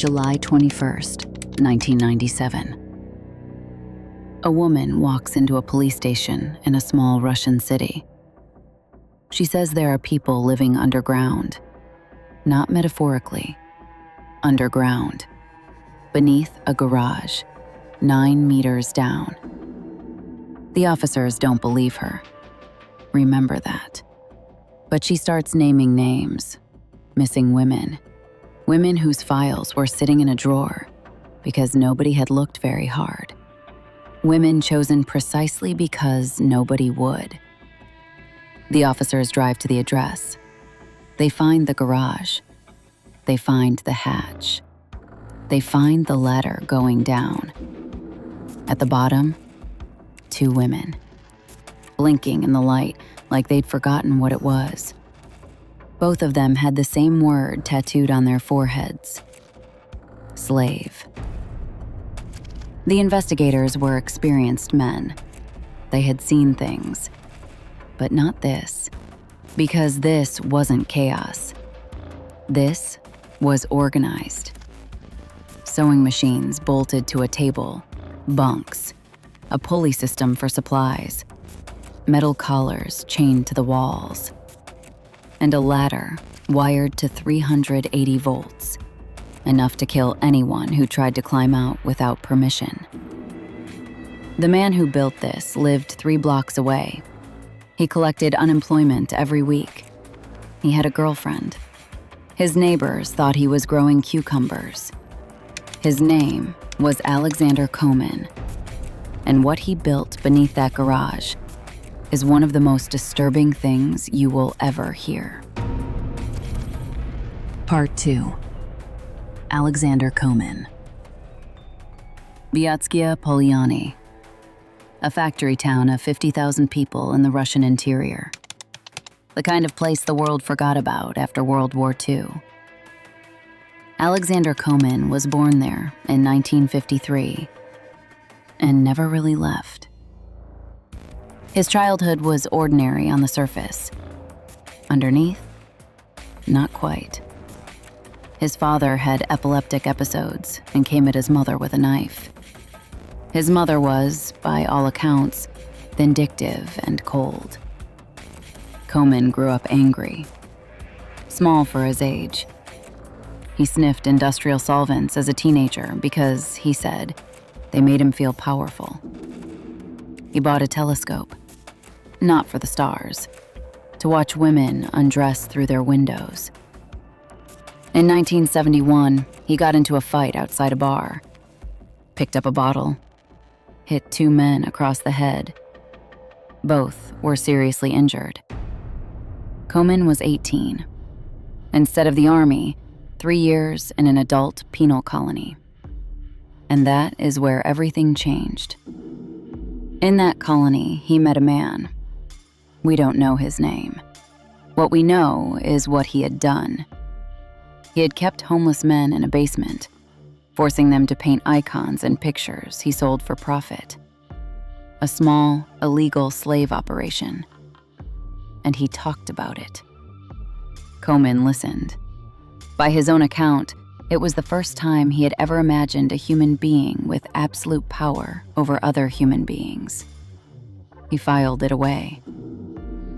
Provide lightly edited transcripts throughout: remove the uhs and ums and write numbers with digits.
July 21st, 1997. A woman walks into a police station in a small Russian city. She says there are people living underground, not metaphorically, underground, beneath a garage, 9 meters down. The officers don't believe her. Remember that. But she starts naming names, missing women whose files were sitting in a drawer because nobody had looked very hard. Women chosen precisely because nobody would. The officers drive to the address. They find the garage. They find the hatch. They find the ladder going down. At the bottom, 2 women, blinking in the light like they'd forgotten what it was. Both of them had the same word tattooed on their foreheads: slave. The investigators were experienced men. They had seen things, but not this, because this wasn't chaos. This was organized. Sewing machines bolted to a table, bunks, a pulley system for supplies, metal collars chained to the walls, and a ladder wired to 380 volts, enough to kill anyone who tried to climb out without permission. The man who built this lived 3 blocks away. He collected unemployment every week. He had a girlfriend. His neighbors thought he was growing cucumbers. His name was Alexander Komin, and what he built beneath that garage is one of the most disturbing things you will ever hear. Part 2. Alexander Komin. Vyatskaya Polyani, a factory town of 50,000 people in the Russian interior. The kind of place the world forgot about after World War II. Alexander Komin was born there in 1953 and never really left. His childhood was ordinary on the surface. Underneath, not quite. His father had epileptic episodes and came at his mother with a knife. His mother was, by all accounts, vindictive and cold. Komin grew up angry, small for his age. He sniffed industrial solvents as a teenager because, he said, they made him feel powerful. He bought a telescope, not for the stars, to watch women undress through their windows. In 1971, he got into a fight outside a bar, picked up a bottle, hit 2 men across the head. Both were seriously injured. Komin was 18. Instead of the army, 3 years in an adult penal colony. And that is where everything changed. In that colony, he met a man. We don't know his name. What we know is what he had done. He had kept homeless men in a basement, forcing them to paint icons and pictures he sold for profit. A small, illegal slave operation. And he talked about it. Komin listened. By his own account, it was the first time he had ever imagined a human being with absolute power over other human beings. He filed it away.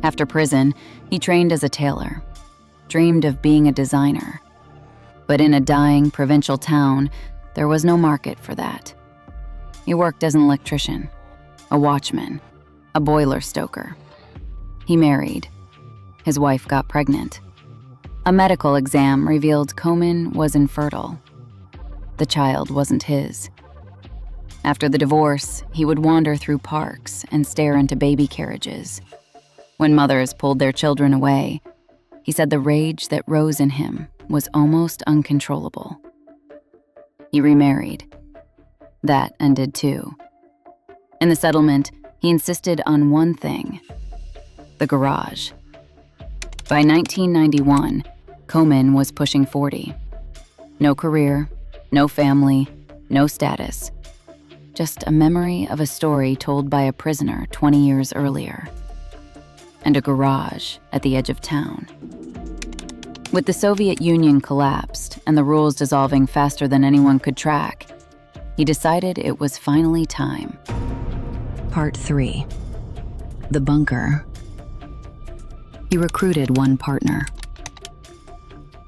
After prison, he trained as a tailor, dreamed of being a designer. But in a dying provincial town, there was no market for that. He worked as an electrician, a watchman, a boiler stoker. He married. His wife got pregnant. A medical exam revealed Komin was infertile. The child wasn't his. After the divorce, he would wander through parks and stare into baby carriages. When mothers pulled their children away, he said the rage that rose in him was almost uncontrollable. He remarried. That ended too. In the settlement, he insisted on one thing: the garage. By 1991, Komin was pushing 40. No career, no family, no status. Just a memory of a story told by a prisoner 20 years earlier. And a garage at the edge of town. With the Soviet Union collapsed and the rules dissolving faster than anyone could track, he decided it was finally time. Part 3. The bunker. He recruited one partner,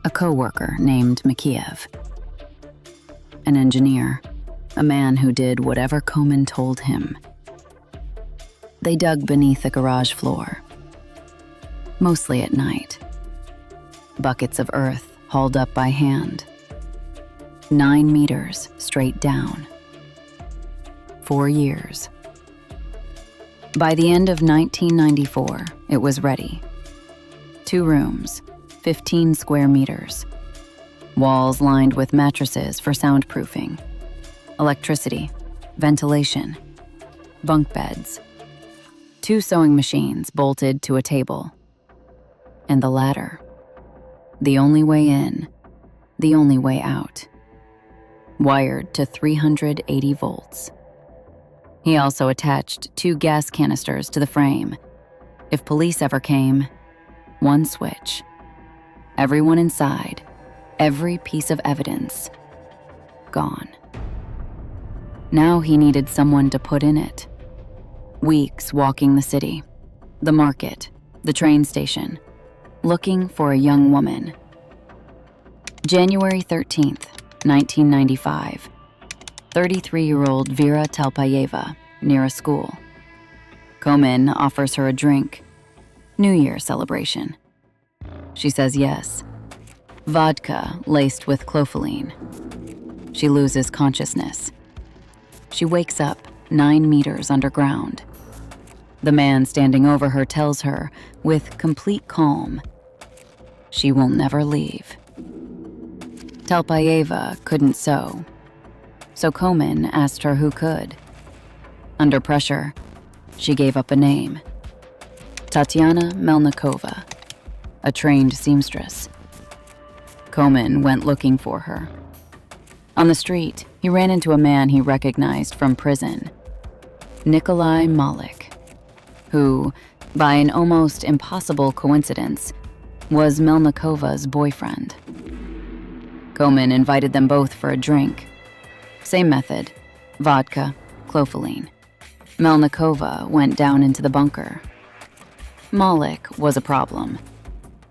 a co-worker named Mikheyev, an engineer, a man who did whatever Komin told him. They dug beneath the garage floor, mostly at night. Buckets of earth hauled up by hand, 9 meters straight down. 4 years. By the end of 1994, it was ready. 2 rooms, 15 square meters. Walls lined with mattresses for soundproofing. Electricity, ventilation, bunk beds. 2 sewing machines bolted to a table. And the ladder. The only way in, the only way out. Wired to 380 volts. He also attached 2 gas canisters to the frame. If police ever came, 1 switch. Everyone inside, every piece of evidence, gone. Now he needed someone to put in it. Weeks walking the city, the market, the train station, looking for a young woman. January 13th, 1995. 33-year-old Vera Telpayeva, near a school. Komin offers her a drink. New Year celebration. She says yes. Vodka laced with clofulene. She loses consciousness. She wakes up 9 meters underground. The man standing over her tells her, with complete calm, she will never leave. Telpayeva couldn't sew, so Komin asked her who could. Under pressure, she gave up a name. Tatiana Melnikova, a trained seamstress. Komin went looking for her. On the street, he ran into a man he recognized from prison, Nikolai Malik, who, by an almost impossible coincidence, was Melnikova's boyfriend. Komin invited them both for a drink. Same method, vodka, clofulene. Melnikova went down into the bunker. Malik was a problem.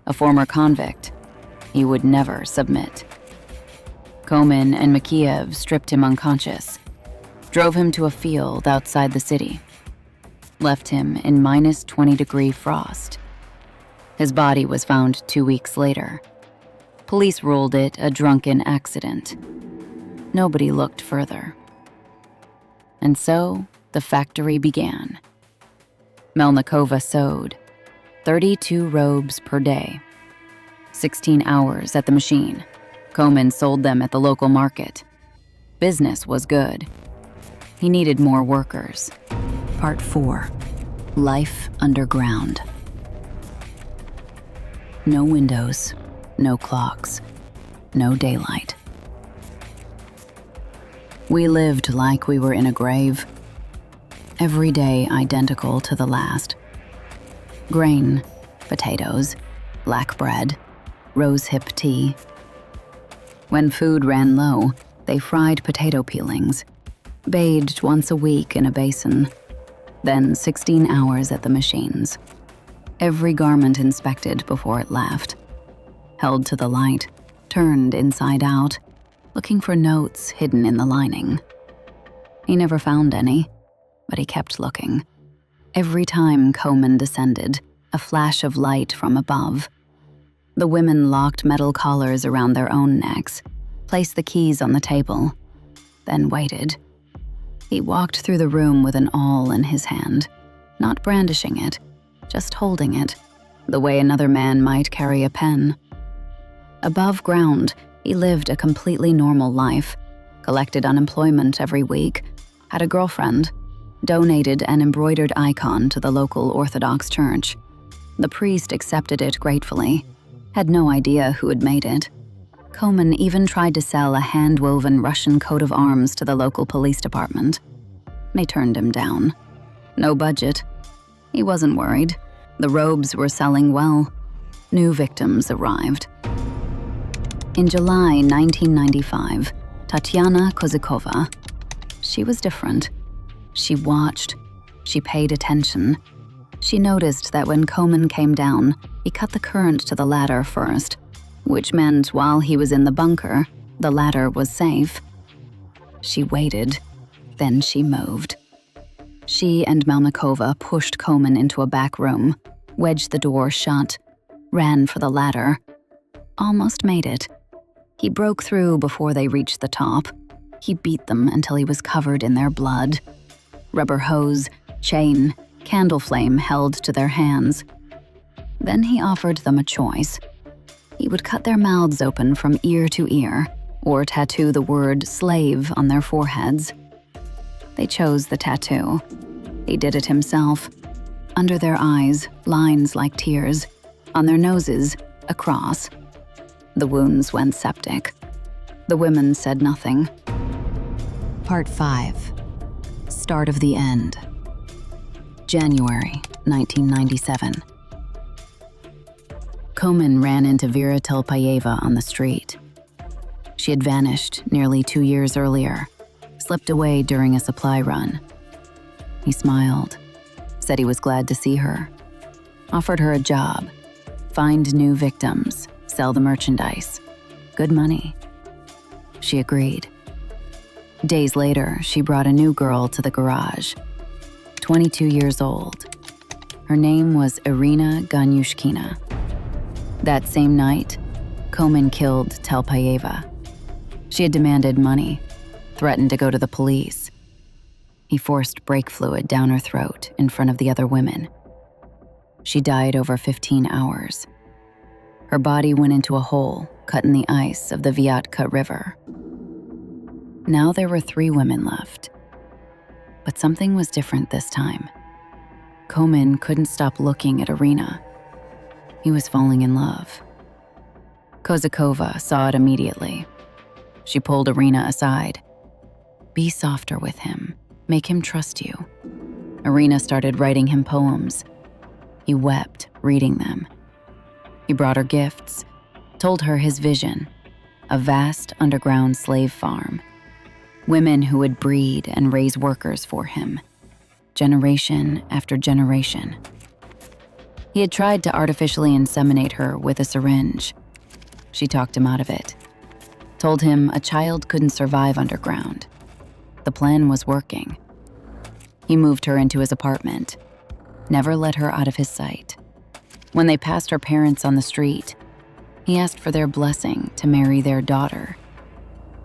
A former convict. He would never submit. Komin and Mikheyev stripped him unconscious, drove him to a field outside the city, left him in minus 20-degree frost. His body was found 2 weeks later. Police ruled it a drunken accident. Nobody looked further. And so, the factory began. Melnikova sewed 32 robes per day, 16 hours at the machine. Komin sold them at the local market. Business was good. He needed more workers. Part 4. Life underground. No windows, no clocks, no daylight. We lived like we were in a grave. Every day identical to the last. Grain, potatoes, black bread, rosehip tea. When food ran low, they fried potato peelings, bathed once a week in a basin, then 16 hours at the machines. Every garment inspected before it left, held to the light, turned inside out, looking for notes hidden in the lining. He never found any, but he kept looking. Every time Komin descended, a flash of light from above. The women locked metal collars around their own necks, placed the keys on the table, then waited. He walked through the room with an awl in his hand, not brandishing it, just holding it, the way another man might carry a pen. Above ground, he lived a completely normal life, collected unemployment every week, had a girlfriend, donated an embroidered icon to the local Orthodox church. The priest accepted it gratefully, had no idea who had made it. Komin even tried to sell a hand-woven Russian coat of arms to the local police department. They turned him down. No budget. He wasn't worried. The robes were selling well. new victims arrived. In July 1995, Tatiana Kozikova. She was different. She watched. She paid attention. She noticed that when Komin came down, he cut the current to the ladder first, which meant while he was in the bunker, the ladder was safe. She waited, then she moved. She and Melnikova pushed Komin into a back room, wedged the door shut, ran for the ladder. Almost made it. He broke through before they reached the top. He beat them until he was covered in their blood. Rubber hose, chain, candle flame held to their hands. Then he offered them a choice. He would cut their mouths open from ear to ear, or tattoo the word slave on their foreheads. They chose the tattoo. He did it himself. Under their eyes, lines like tears. On their noses, a cross. The wounds went septic. The women said nothing. Part 5. Start of the end. January 1997. Komin ran into Vera Telpayeva on the street. She had vanished nearly 2 years earlier, slipped away during a supply run. He smiled, said he was glad to see her, offered her a job, find new victims, sell the merchandise. Good money. She agreed. Days later, she brought a new girl to the garage, 22 years old. Her name was Irina Ganyushkina. That same night, Komin killed Telpayeva. She had demanded money, threatened to go to the police. He forced brake fluid down her throat in front of the other women. She died over 15 hours. Her body went into a hole cut in the ice of the Vyatka River. Now there were 3 women left. But something was different this time. Komin couldn't stop looking at Irina. He was falling in love. Kozikova saw it immediately. She pulled Irina aside. Be softer with him. Make him trust you. Irina started writing him poems. He wept, reading them. He brought her gifts, told her his vision, a vast underground slave farm. Women who would breed and raise workers for him, generation after generation. He had tried to artificially inseminate her with a syringe. She talked him out of it, told him a child couldn't survive underground. The plan was working. He moved her into his apartment, never let her out of his sight. When they passed her parents on the street, he asked for their blessing to marry their daughter.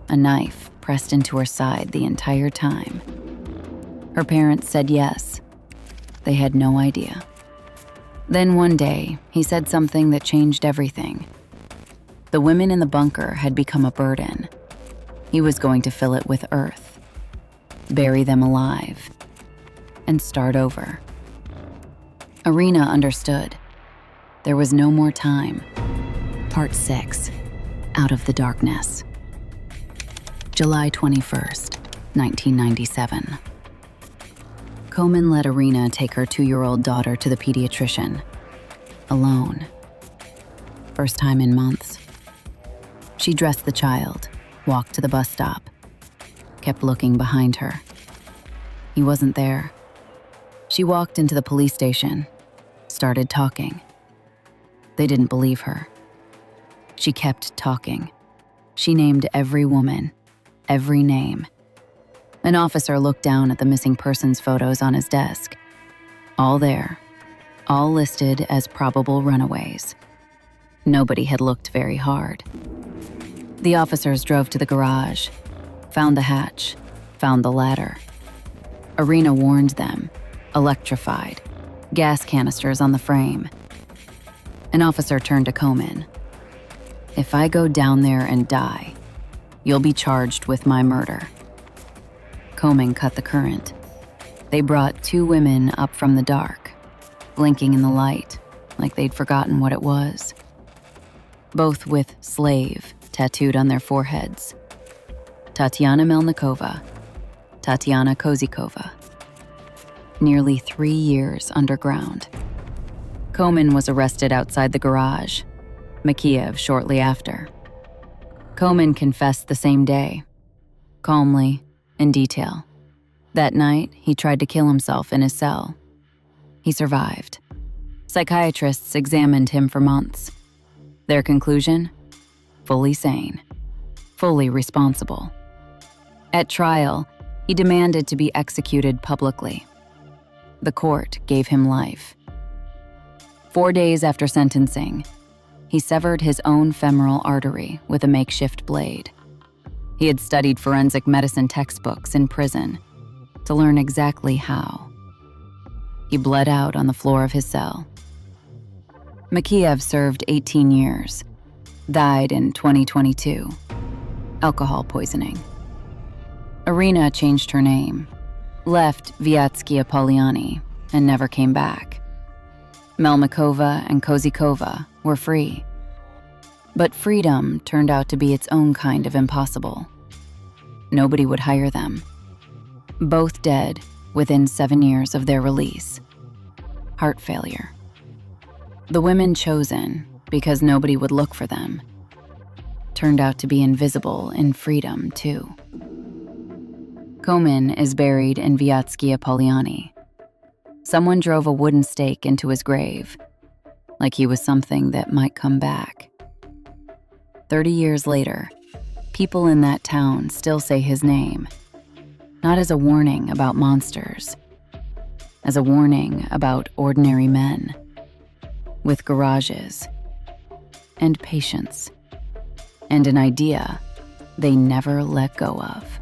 A knife pressed into her side the entire time. Her parents said yes. They had no idea. Then one day, he said something that changed everything. The women in the bunker had become a burden. He was going to fill it with earth, bury them alive, and start over. Irina understood. There was no more time. Part 6. Out of the Darkness. July 21st, 1997. Komin let Irina take her 2-year-old daughter to the pediatrician. Alone. First time in months. She dressed the child, walked to the bus stop, kept looking behind her. He wasn't there. She walked into the police station, started talking. They didn't believe her. She kept talking. She named every woman, every name. An officer looked down at the missing persons photos on his desk. All there, all listed as probable runaways. Nobody had looked very hard. The officers drove to the garage, found the hatch, found the ladder. Irina warned them, electrified, gas canisters on the frame. An officer turned to Komin. If I go down there and die, you'll be charged with my murder. Komin cut the current. They brought 2 women up from the dark, blinking in the light like they'd forgotten what it was. Both with slave tattooed on their foreheads. Tatiana Melnikova, Tatiana Kozikova. Nearly 3 years underground. Komin was arrested outside the garage, Mikheyev shortly after. Komin confessed the same day, calmly, in detail. That night, he tried to kill himself in his cell. He survived. Psychiatrists examined him for months. Their conclusion? Fully sane, fully responsible. At trial, he demanded to be executed publicly. The court gave him life. 4 days after sentencing, he severed his own femoral artery with a makeshift blade. He had studied forensic medicine textbooks in prison to learn exactly how. He bled out on the floor of his cell. Mikheyev served 18 years, died in 2022. Alcohol poisoning. Irina changed her name, left Vyatsky Apolloni, and never came back. Melnikova and Kozikova were free. But freedom turned out to be its own kind of impossible. Nobody would hire them. Both dead within 7 years of their release. Heart failure. The women chosen, because nobody would look for them, turned out to be invisible in freedom, too. Komin is buried in Vyatsky Apolloni. Someone drove a wooden stake into his grave, like he was something that might come back. 30 years later, people in that town still say his name, not as a warning about monsters, as a warning about ordinary men, with garages, and patience, and an idea they never let go of.